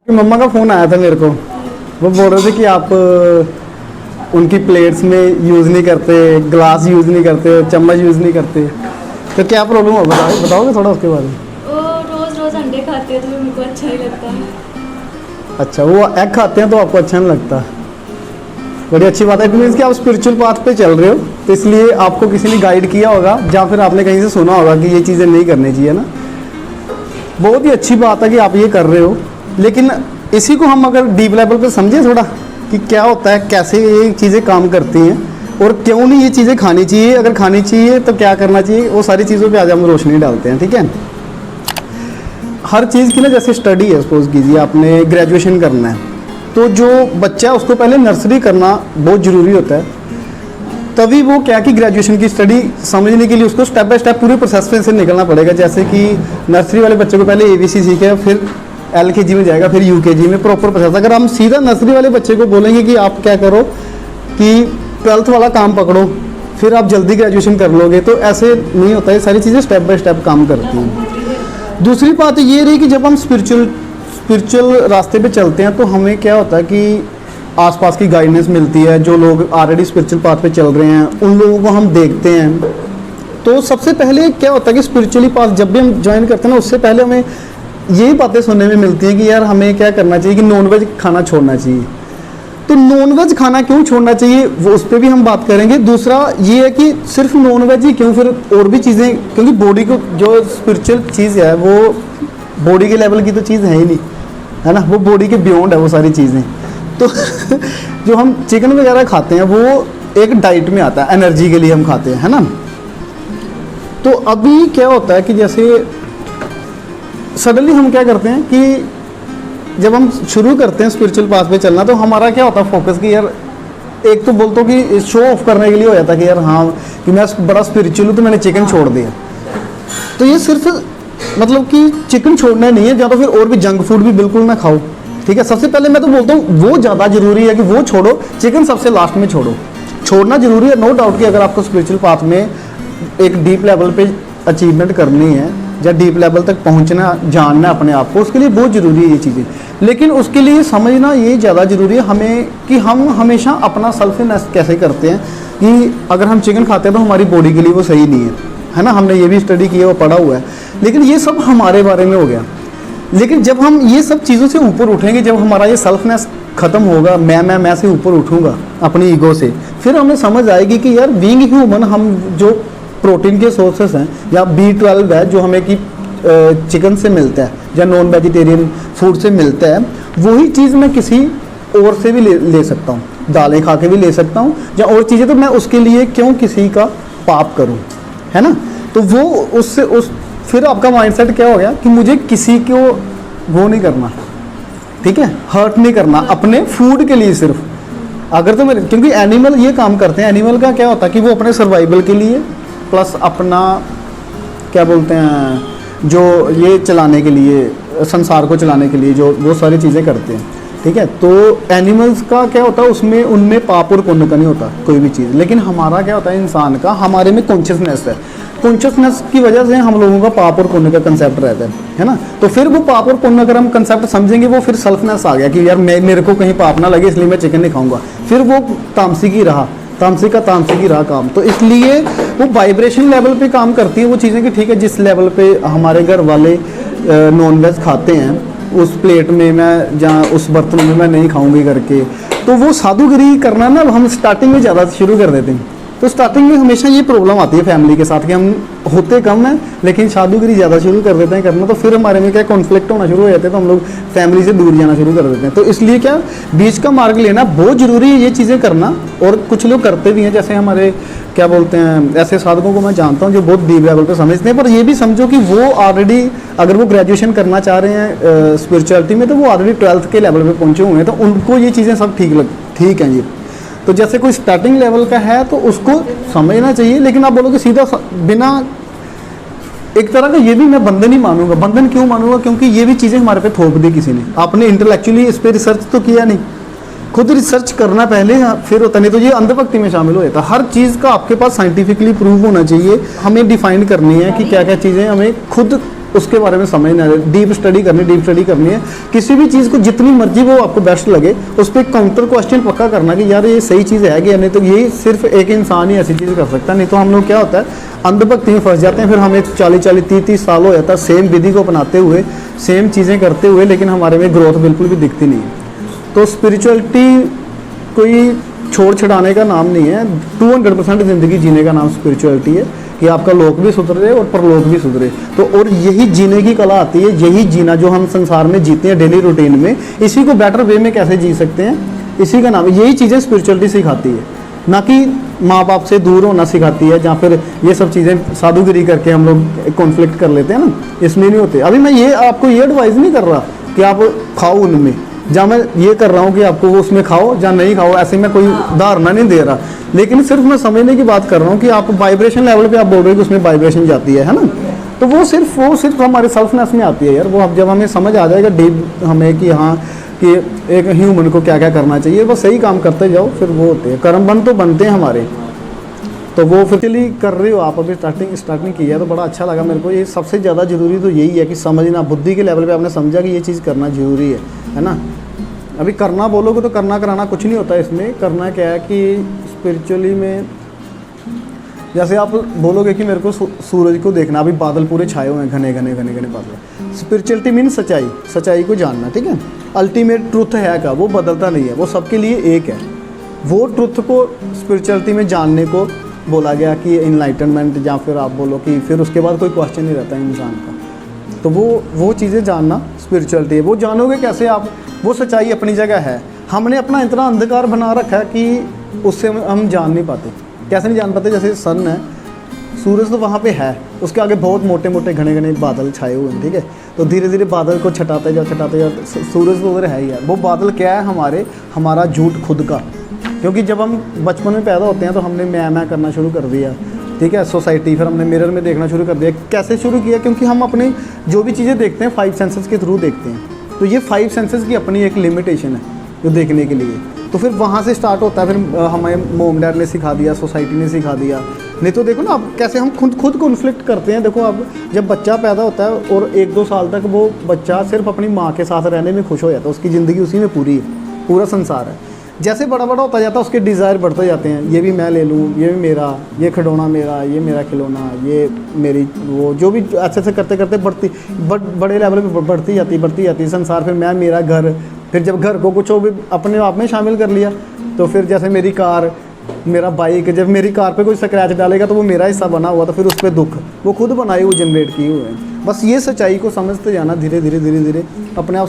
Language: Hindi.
मम्मा का फ़ोन आया था मेरे को, वो बोल रहे थे कि आप उनकी प्लेट्स में यूज़ नहीं करते, ग्लास यूज़ नहीं करते, चम्मच यूज़ नहीं करते, तो क्या प्रॉब्लम हो बताओगे थोड़ा उसके बारे में। वो रोज़ रोज़ अंडे खाते हैं तो मेरे को अच्छा ही लगता है। अच्छा, वो एग खाते हैं तो आपको अच्छा नहीं लगता। बड़ी अच्छी बात है, मीन्स कि आप स्पिरिचुअल पाथ पे चल रहे हो, तो इसलिए आपको किसी ने गाइड किया होगा या फिर आपने कहीं से सुना होगा कि ये चीज़ें नहीं करनी चाहिए ना। बहुत ही अच्छी बात है कि आप ये कर रहे हो, लेकिन इसी को हम अगर डीप लेवल पे समझें थोड़ा कि क्या होता है, कैसे ये चीज़ें काम करती हैं और क्यों नहीं ये चीज़ें खानी चाहिए, अगर खानी चाहिए तो क्या करना चाहिए, वो सारी चीज़ों पे आज हम रोशनी डालते हैं। ठीक है, हर चीज़ की ना, जैसे स्टडी है, सपोज कीजिए आपने ग्रेजुएशन करना है, तो जो बच्चा है उसको पहले नर्सरी करना बहुत ज़रूरी होता है, तभी वो क्या कि ग्रेजुएशन की स्टडी समझने के लिए उसको स्टेप बाय स्टेप पूरे प्रोसेस से निकलना पड़ेगा। जैसे कि नर्सरी वाले बच्चे को पहले ABC सीखे, फिर LKG में जाएगा, फिर UKG में, प्रॉपर प्रोसेस। अगर हम सीधा नर्सरी वाले बच्चे को बोलेंगे कि आप क्या करो कि 12th वाला काम पकड़ो फिर आप जल्दी ग्रेजुएशन कर लोगे, तो ऐसे नहीं होता है। सारी चीज़ें स्टेप बाय स्टेप काम करती हैं। दूसरी बात ये रही कि जब हम स्पिरिचुअल रास्ते पे चलते हैं तो हमें क्या होता है कि आसपास की गाइडेंस मिलती है। जो लोग ऑलरेडी स्पिरिचुअल पाथ पे चल रहे हैं उन लोगों को हम देखते हैं। तो सबसे पहले क्या होता है कि स्पिरिचुअली पाथ जब भी हम ज्वाइन करते हैं ना, उससे पहले हमें यही बातें सुनने में मिलती हैं कि यार हमें क्या करना चाहिए कि नॉनवेज खाना छोड़ना चाहिए। तो नॉनवेज खाना क्यों छोड़ना चाहिए वो उस पर भी हम बात करेंगे। दूसरा ये है कि सिर्फ नॉनवेज ही क्यों, फिर और भी चीज़ें, क्योंकि बॉडी को जो स्पिरिचुअल चीज़ है वो बॉडी के लेवल की तो चीज़ है ही नहीं, है ना, वो बॉडी के बियॉन्ड है वो सारी चीज़ें। तो जो हम चिकन वगैरह खाते हैं वो एक डाइट में आता है, एनर्जी के लिए हम खाते हैं, है ना। तो अभी क्या होता है कि जैसे सडनली हम क्या करते हैं कि जब हम शुरू करते हैं स्पिरिचुअल पाथ पे चलना, तो हमारा क्या होता है फोकस कि यार एक तो बोलते हो कि शो ऑफ करने के लिए हो जाता है कि यार हाँ कि मैं बड़ा स्पिरिचुअल हूँ तो मैंने चिकन छोड़ दिया। तो ये सिर्फ मतलब कि चिकन छोड़ना नहीं है, या तो फिर और भी जंक फूड भी बिल्कुल ना खाओ। ठीक है, सबसे पहले मैं तो बोलता हूँ वो ज़्यादा ज़रूरी है कि वो छोड़ो, चिकन सबसे लास्ट में छोड़ो। छोड़ना ज़रूरी है, नो डाउट कि अगर आपको स्पिरिचुअल पाथ में एक डीप लेवल पे अचीवमेंट करनी है या डीप लेवल तक पहुंचना, जानना अपने आप को, उसके लिए बहुत ज़रूरी है ये चीज़ें। लेकिन उसके लिए समझना ये ज़्यादा ज़रूरी है हमें कि हम हमेशा अपना सेल्फनेस कैसे करते हैं कि अगर हम चिकन खाते हैं तो हमारी बॉडी के लिए वो सही नहीं है ना। हमने ये भी स्टडी की है, वो पढ़ा हुआ है, लेकिन ये सब हमारे बारे में हो गया। लेकिन जब हम ये सब चीज़ों से ऊपर उठेंगे, जब हमारा ये सेल्फनेस ख़त्म होगा, मैं से ऊपर उठूँगा अपनी ईगो से, फिर हमें समझ आएगी कि यार बीइंग ह्यूमन, हम जो प्रोटीन के सोर्सेस हैं या B12 है जो हमें कि चिकन से मिलता है या नॉन वेजिटेरियन फूड से मिलता है, वही चीज़ मैं किसी और से भी ले सकता हूँ, दालें खा के भी ले सकता हूँ या और चीज़ें। तो मैं उसके लिए क्यों किसी का पाप करूँ, है ना। तो वो उससे फिर आपका माइंडसेट क्या हो गया कि मुझे किसी को वो नहीं करना, ठीक है, हर्ट नहीं करना अपने फूड के लिए सिर्फ। अगर तो मेरे, क्योंकि एनिमल ये काम करते हैं, एनिमल का क्या होता है कि वो अपने सर्वाइवल के लिए प्लस अपना क्या बोलते हैं जो ये चलाने के लिए, संसार को चलाने के लिए जो वो सारी चीज़ें करते हैं। ठीक है, तो एनिमल्स का क्या होता है, उसमें उनमें पाप और पुण्य का नहीं होता कोई भी चीज़। लेकिन हमारा क्या होता है, इंसान का, हमारे में कॉन्शियसनेस है। कॉन्शियसनेस की वजह से हम लोगों का पाप और पुण्य का कंसेप्ट रहता है ना। तो फिर वो पाप और पुण्य अगर हम कंसेप्ट समझेंगे, वो फिर सेल्फनेस आ गया कि यार मेरे को कहीं पाप ना लगे इसलिए मैं चिकन नहीं खाऊंगा। फिर वो तामसिक ही रहा, तामसिक ही रहा काम। तो इसलिए वो वाइब्रेशन लेवल पे काम करती है वो चीज़ें कि ठीक है, जिस लेवल पे हमारे घर वाले नॉनवेज खाते हैं उस प्लेट में मैं, जहाँ उस बर्तन में मैं नहीं खाऊंगी करके, तो वो साधुगिरी करना ना हम स्टार्टिंग में ज़्यादा शुरू कर देते हैं। तो स्टार्टिंग में हमेशा ये प्रॉब्लम आती है फैमिली के साथ कि हम होते कम हैं लेकिन साधुगिरी ज़्यादा शुरू कर देते हैं करना। तो फिर हमारे में क्या कॉन्फ्लिक्ट होना शुरू हो जाते हैं, तो हम लोग फैमिली से दूर जाना शुरू कर देते हैं। तो इसलिए क्या बीच का मार्ग लेना बहुत ज़रूरी है, ये चीज़ें करना। और कुछ लोग करते भी हैं, जैसे हमारे क्या बोलते हैं, ऐसे साधकों को मैं जानता हूँ जो बहुत डीप लेवल पे समझते हैं। पर ये भी समझो कि वो ऑलरेडी, अगर वो ग्रेजुएशन करना चाह रहे हैं स्पिरिचुअलिटी में, तो वो ऑलरेडी 12th के लेवल पे पहुँचे हुए हैं, तो उनको ये चीज़ें सब ठीक हैं जी। तो जैसे कोई स्टार्टिंग लेवल का है तो उसको समझना चाहिए। लेकिन आप बोलोगे सीधा बिना, एक तरह का ये भी मैं बंधन ही मानूंगा। बंधन क्यों मानूंगा, क्योंकि ये भी चीज़ें हमारे पे थोप दी किसी ने। आपने इंटेलेक्चुअली इस पर रिसर्च तो किया नहीं, खुद रिसर्च करना पहले, फिर होता नहीं तो ये अंधभक्ति में शामिल हो जाता। हर चीज़ का आपके पास साइंटिफिकली प्रूव होना चाहिए। हमें डिफाइन करनी है कि क्या क्या चीज़ें हमें खुद उसके बारे में समझना है, डीप स्टडी करनी है। किसी भी चीज़ को जितनी मर्जी वो आपको बेस्ट लगे, उस पर काउंटर क्वेश्चन पक्का करना कि यार ये सही चीज़ है कि नहीं। तो ये सिर्फ एक इंसान ही ऐसी चीज़ कर सकता है, नहीं तो हम लोग क्या होता है अंधभक्ति में फंस जाते हैं। फिर हमें 40-30 साल हो जाता है सेम विधि को अपनाते हुए, सेम चीज़ें करते हुए, लेकिन हमारे में ग्रोथ बिल्कुल भी दिखती नहीं है। तो स्पिरिचुअलिटी कोई छोड़ छड़ाने का नाम नहीं है, 200% ज़िंदगी जीने का नाम स्पिरिचुअलिटी है कि आपका लोक भी सुधरे और परलोक भी सुधरे। तो और यही जीने की कला आती है, यही जीना जो हम संसार में जीते हैं डेली रूटीन में, इसी को बेटर वे में कैसे जी सकते हैं, इसी का नाम, यही चीज़ें स्पिरिचुअलिटी सिखाती है, ना कि माँ बाप से दूर होना सिखाती है, जहाँ फिर ये सब चीज़ें साधुगिरी करके हम लोग कॉन्फ्लिक्ट कर लेते हैं ना, इसमें नहीं होते। अभी मैं ये आपको ये एडवाइस नहीं कर रहा कि आप खाओ उनमें, जहाँ मैं ये कर रहा हूँ कि आपको वो उसमें खाओ या नहीं खाओ, ऐसे मैं कोई धारणा नहीं दे रहा, लेकिन सिर्फ मैं समझने की बात कर रहा हूँ कि आप वाइब्रेशन लेवल पे आप बोल रहे हो कि उसमें वाइब्रेशन जाती है ना। तो वो सिर्फ हमारे सेल्फनेस में आती है यार। वो अब जब हमें समझ आ जाएगा डीप हमें कि हाँ कि एक ह्यूमन को क्या क्या करना चाहिए, बस सही काम करते जाओ, फिर वो होते हैं कर्म बंद तो बनते हैं हमारे। तो वो फिर चलिए कर रहे हो आप, अभी स्टार्टिंग की है तो बड़ा अच्छा लगा मेरे को। ये सबसे ज़्यादा ज़रूरी तो यही है कि समझना, बुद्धि के लेवल पे आपने समझा कि ये चीज़ करना ज़रूरी है ना। अभी करना बोलोगे तो करना कराना कुछ नहीं होता इसमें। करना क्या है कि स्पिरिचुअली में जैसे आप बोलोगे कि मेरे को सूरज को देखना, अभी बादल पूरे छाए हुए हैं, घने घने घने घने बादल। स्पिरिचुअलिटी मीन सच्चाई को जानना, ठीक है। अल्टीमेट ट्रुथ है का, वो बदलता नहीं है, वो सबके लिए एक है। वो ट्रुथ को स्पिरिचुअलिटी में जानने को बोला गया कि इनलाइटनमेंट, या फिर आप बोलो कि फिर उसके बाद कोई क्वेश्चन नहीं रहता इंसान का। तो वो चीज़ें जानना स्पिरिचुअलिटी है। वो जानोगे कैसे आप, वो सच्चाई अपनी जगह है, हमने अपना इतना अंधकार बना रखा है कि उससे हम जान नहीं पाते। कैसे नहीं जान पाते, जैसे सन है, सूरज तो वहाँ पे है, उसके आगे बहुत मोटे मोटे घने घने बादल छाए हुए हैं, ठीक है। तो धीरे धीरे बादल को छटाते जाओ सूरज तो उधर है ही है। वो बादल क्या है, हमारा झूठ खुद का। क्योंकि जब हम बचपन में पैदा होते हैं तो हमने मैं करना शुरू कर दिया, ठीक है, सोसाइटी, फिर हमने मिरर में देखना शुरू कर दिया। कैसे शुरू किया, क्योंकि हम अपने जो भी चीज़ें देखते हैं 5 सेंसेस के थ्रू देखते हैं। तो ये 5 सेंसेस की अपनी एक लिमिटेशन है जो देखने के लिए। तो फिर वहाँ से स्टार्ट होता है, फिर हमें मोम डैड ने सिखा दिया, सोसाइटी ने सिखा दिया। नहीं तो देखो ना अब कैसे हम खुद कॉन्फ्लिक्ट करते हैं। देखो अब जब बच्चा पैदा होता है और 1-2 साल तक वो बच्चा सिर्फ अपनी माँ के साथ रहने में खुश हो जाता है, उसकी ज़िंदगी उसी में पूरी है, पूरा संसार है। जैसे बड़ा होता जाता है उसके डिज़ायर बढ़ते जाते हैं, ये भी मैं ले लूँ, ये भी मेरा, ये खिलौना मेरा, ये मेरा खिलौना, ये मेरी, वो जो भी अच्छे करते करते बड़े लेवल पे बढ़ती जाती संसार। फिर मैं, मेरा घर, फिर जब घर को कुछ भी अपने आप में शामिल कर लिया तो फिर जैसे मेरी कार, मेरा बाइक, जब मेरी कार पे कोई स्क्रैच डालेगा तो वो मेरा हिस्सा बना हुआ, तो फिर उस पर दुख, वो खुद बनाए हुए जनरेट किए हुए हैं। बस ये सच्चाई को समझते जाना धीरे धीरे अपने आप